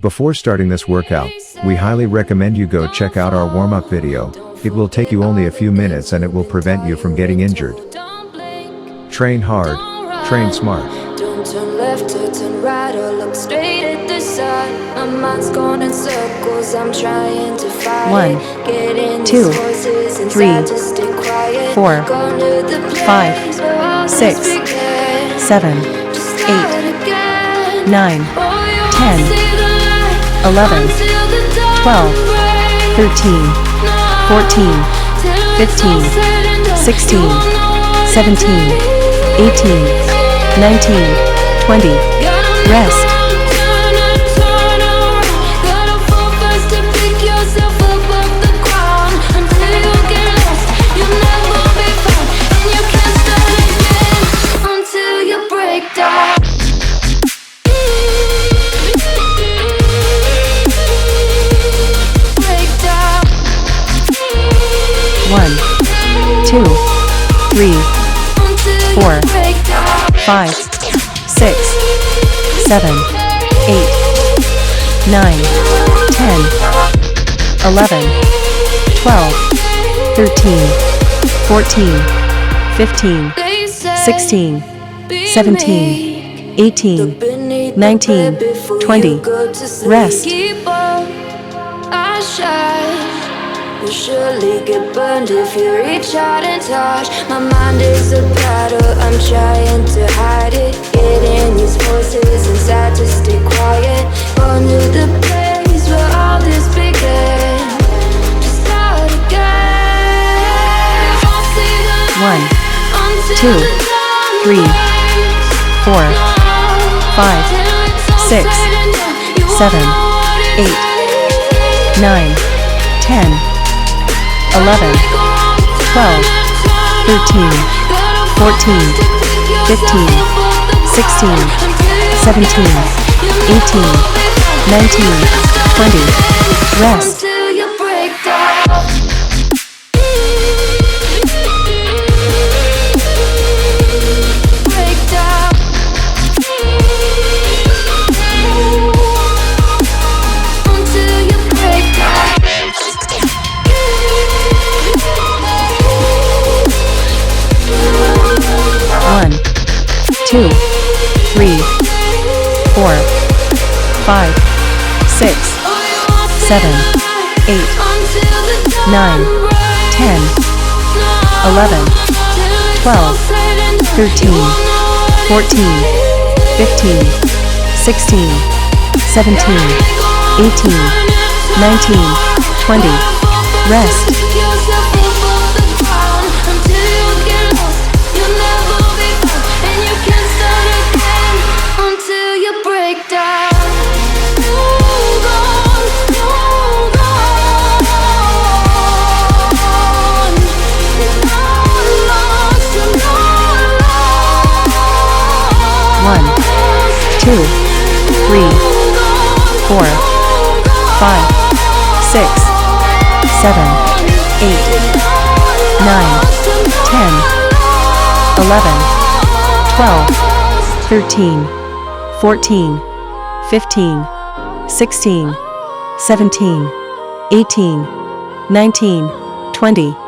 Before starting this workout, we highly recommend you go check out our warm-up video. It will take you only a few minutes and it will prevent you from getting injured. Train hard, train smart. Don't turn left or turn right or look straight at the sun. My mind's going in circles, I'm trying to fight it. 1, 2, 3, 4, 5, 6, 7, 8, 9, 10, 11, 12, 13, 14, 15, 16, 17, 18, 19, 20. Rest. One, 2, 3, 4, 5, 6, 7, 8, 9, 10, 11, 12, 13, 14, 15, 16, 17, 18, 19, 20. Rest. You'll surely get burned if you reach out and touch. My mind is a battle, I'm trying to hide it. Getting these voices inside to stay quiet. Gone to the place where all this began. Just start again. 1, 2, 3, 4, 5, 6, 7, 8, 9, 10, 11, 12, 13, 14, 15, 16, 17, 18, 19, 20. Rest. Until you break down. 2, 3, 4, 5, 6, 7, 8, 9, 10, 11, 12, 13, 14, 15, 16, 17, 18, 19, 20. Rest. One, 2, 3, 4, 5, 6, 7, 8, 9, 10, 11, 12, 13, 14, 15, 16, 17, 18, 19, 20.